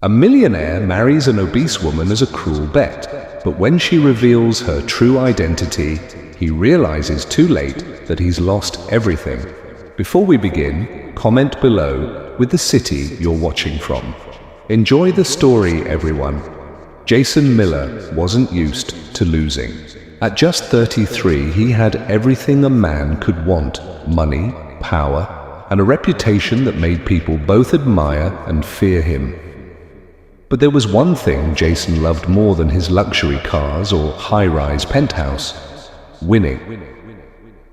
A millionaire marries an obese woman as a cruel bet, but when she reveals her true identity, he realizes too late that he's lost everything. Before we begin, comment below with the city you're watching from. Enjoy the story, everyone. Jason Miller wasn't used to losing. At just 33, he had everything a man could want: money, power, and a reputation that made people both admire and fear him. But there was one thing Jason loved more than his luxury cars or high-rise penthouse: winning.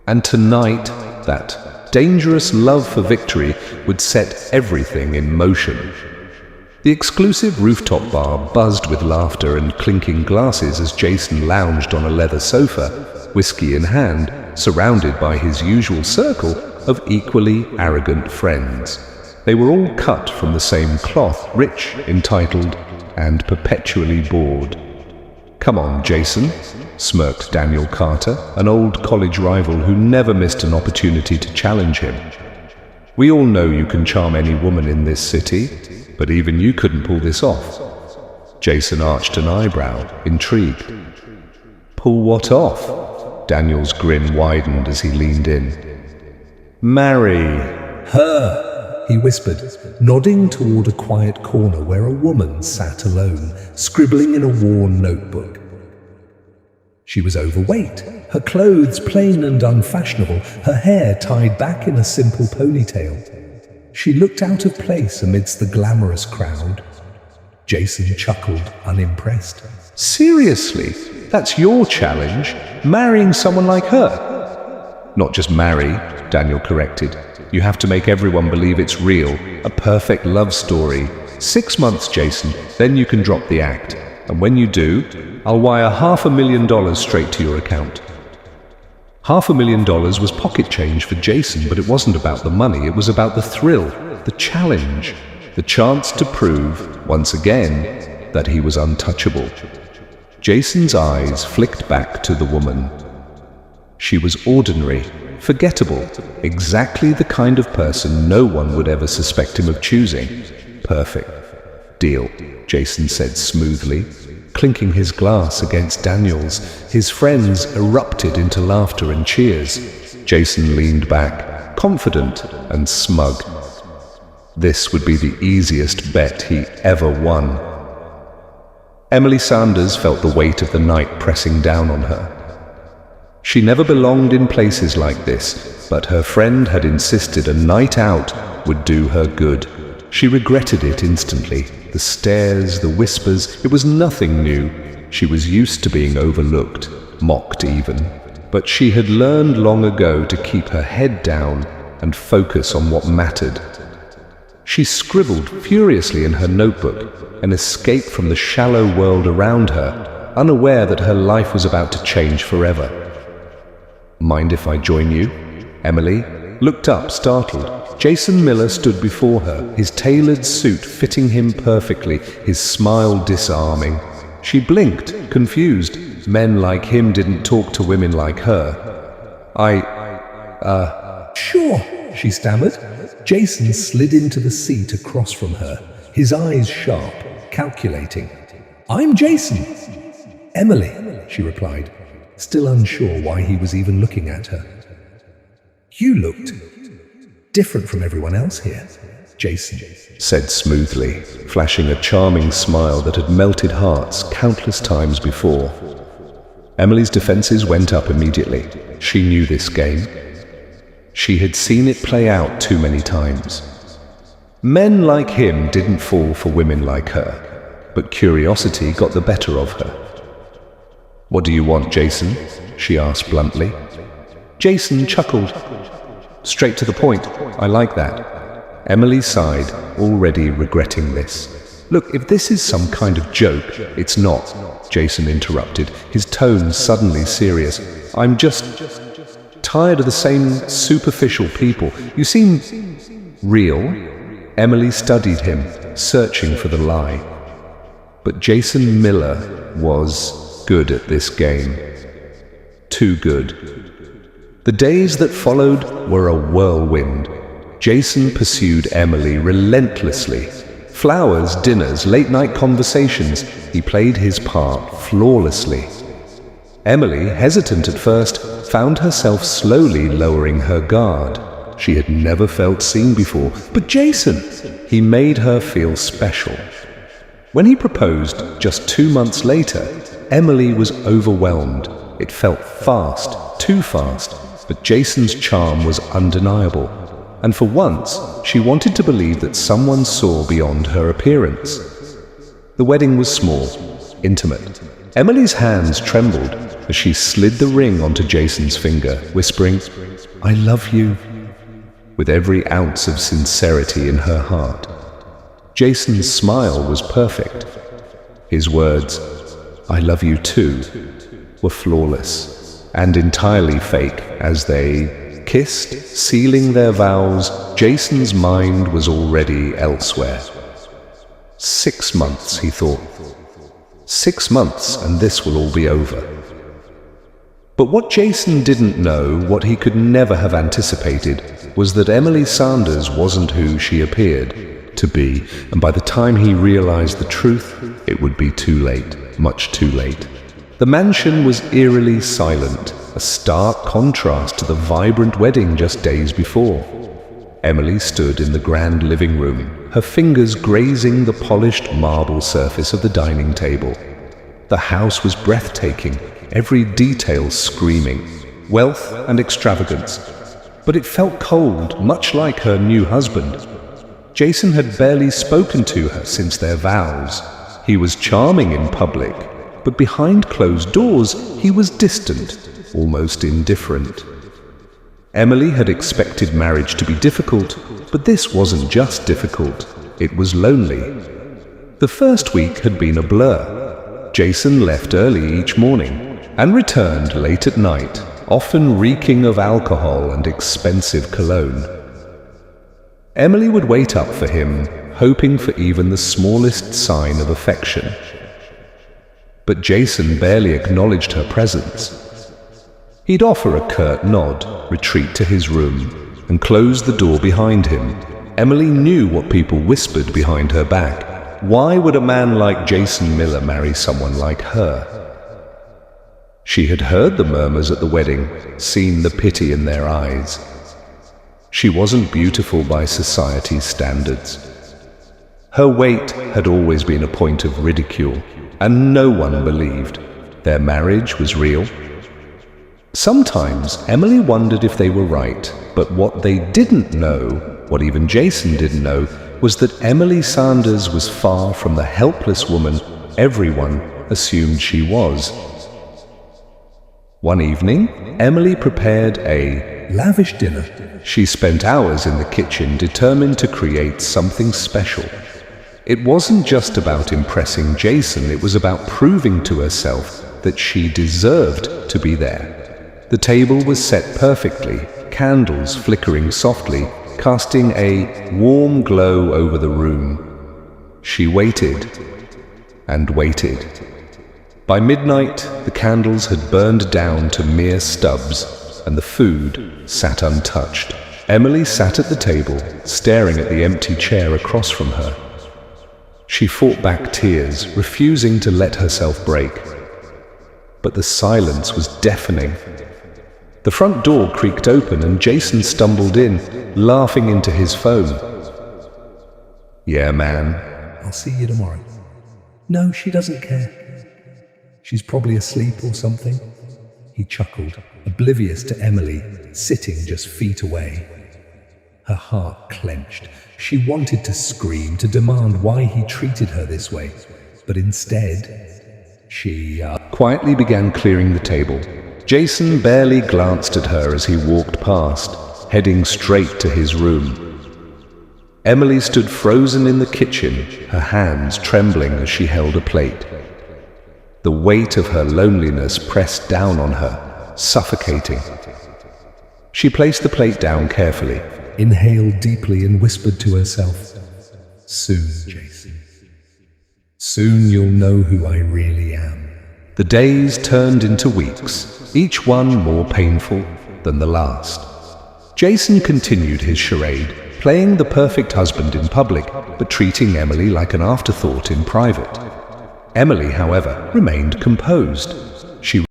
And tonight, that dangerous love for victory would set everything in motion. The exclusive rooftop bar buzzed with laughter and clinking glasses as Jason lounged on a leather sofa, whiskey in hand, surrounded by his usual circle of equally arrogant friends. They were all cut from the same cloth, rich, entitled, and perpetually bored. "Come on, Jason," smirked Daniel Carter, an old college rival who never missed an opportunity to challenge him. "We all know you can charm any woman in this city, but even you couldn't pull this off." Jason arched an eyebrow, intrigued. "Pull what off?" Daniel's grin widened as he leaned in. "Marry her," he whispered, nodding toward a quiet corner where a woman sat alone, scribbling in a worn notebook. She was overweight, her clothes plain and unfashionable, her hair tied back in a simple ponytail. She looked out of place amidst the glamorous crowd. Jason chuckled, unimpressed. "Seriously? That's your challenge? Marrying someone like her?" "Not just marry," Daniel corrected. "You have to make everyone believe it's real, a perfect love story. 6 months, Jason, then you can drop the act. And when you do, I'll wire $500,000 straight to your account." $500,000 was pocket change for Jason, but it wasn't about the money, it was about the thrill, the challenge, the chance to prove, once again, that he was untouchable. Jason's eyes flicked back to the woman. She was ordinary, forgettable, exactly the kind of person no one would ever suspect him of choosing. "Perfect. Deal," Jason said smoothly, clinking his glass against Daniel's. His friends erupted into laughter and cheers. Jason leaned back, confident and smug. This would be the easiest bet he ever won. Emily Sanders felt the weight of the night pressing down on her. She never belonged in places like this, but her friend had insisted a night out would do her good. She regretted it instantly. The stares, the whispers, it was nothing new. She was used to being overlooked, mocked even. But she had learned long ago to keep her head down and focus on what mattered. She scribbled furiously in her notebook, an escape from the shallow world around her, unaware that her life was about to change forever. "Mind if I join you?" Emily looked up, startled. Jason Miller stood before her, his tailored suit fitting him perfectly, his smile disarming. She blinked, confused. Men like him didn't talk to women like her. Sure," she stammered. Jason slid into the seat across from her, his eyes sharp, calculating. "I'm Jason." "Emily," she replied, still unsure why he was even looking at her. "You looked different from everyone else here," Jason said smoothly, flashing a charming smile that had melted hearts countless times before. Emily's defenses went up immediately. She knew this game. She had seen it play out too many times. Men like him didn't fall for women like her, but curiosity got the better of her. "What do you want, Jason?" she asked bluntly. Jason chuckled. "Straight to the point. I like that." Emily sighed, already regretting this. "Look, if this is some kind of joke, it's not," Jason interrupted, his tone suddenly serious. "I'm just tired of the same superficial people. You seem real." Emily studied him, searching for the lie. But Jason Miller was good at this game. Too good. The days that followed were a whirlwind. Jason pursued Emily relentlessly, Flowers, dinners, late-night conversations. He played his part flawlessly. Emily, hesitant at first, found herself slowly lowering her guard. She had never felt seen before. But Jason! He made her feel special. When he proposed just 2 months later, Emily was overwhelmed. It felt fast, too fast, but Jason's charm was undeniable. And for once, she wanted to believe that someone saw beyond her appearance. The wedding was small, intimate. Emily's hands trembled as she slid the ring onto Jason's finger, whispering, "I love you," with every ounce of sincerity in her heart. Jason's smile was perfect. His words, "I love you too," were flawless and entirely fake as they kissed, sealing their vows. Jason's mind was already elsewhere. 6 months, he thought. 6 months, and this will all be over. But what Jason didn't know, what he could never have anticipated, was that Emily Sanders wasn't who she appeared to be, and by the time he realized the truth, it would be too late, much too late. The mansion was eerily silent, a stark contrast to the vibrant wedding just days before. Emily stood in the grand living room, her fingers grazing the polished marble surface of the dining table. The house was breathtaking, every detail screaming wealth and extravagance. But it felt cold, much like her new husband. Jason had barely spoken to her since their vows. He was charming in public, but behind closed doors, he was distant, almost indifferent. Emily had expected marriage to be difficult, but this wasn't just difficult, it was lonely. The first week had been a blur. Jason left early each morning and returned late at night, often reeking of alcohol and expensive cologne. Emily would wait up for him, hoping for even the smallest sign of affection. But Jason barely acknowledged her presence. He'd offer a curt nod, retreat to his room, and close the door behind him. Emily knew what people whispered behind her back. Why would a man like Jason Miller marry someone like her? She had heard the murmurs at the wedding, seen the pity in their eyes. She wasn't beautiful by society's standards. Her weight had always been a point of ridicule, and no one believed their marriage was real. Sometimes Emily wondered if they were right, but what they didn't know, what even Jason didn't know, was that Emily Sanders was far from the helpless woman everyone assumed she was. One evening, Emily prepared a lavish dinner. She spent hours in the kitchen, determined to create something special. It wasn't just about impressing Jason, it was about proving to herself that she deserved to be there. The table was set perfectly, candles flickering softly, casting a warm glow over the room. She waited and waited. By midnight, the candles had burned down to mere stubs, and the food sat untouched. Emily sat at the table, staring at the empty chair across from her. She fought back tears, refusing to let herself break. But the silence was deafening. The front door creaked open and Jason stumbled in, laughing into his phone. "Yeah, man. I'll see you tomorrow." "No, she doesn't care. She's probably asleep or something." He chuckled, oblivious to Emily, sitting just feet away. Her heart clenched. She wanted to scream, to demand why he treated her this way. But instead, she quietly began clearing the table. Jason barely glanced at her as he walked past, heading straight to his room. Emily stood frozen in the kitchen, her hands trembling as she held a plate. The weight of her loneliness pressed down on her, suffocating. She placed the plate down carefully, inhaled deeply and whispered to herself, "Soon, Jason. Soon you'll know who I really am." The days turned into weeks, each one more painful than the last. Jason continued his charade, playing the perfect husband in public, but treating Emily like an afterthought in private. Emily, however, remained composed. She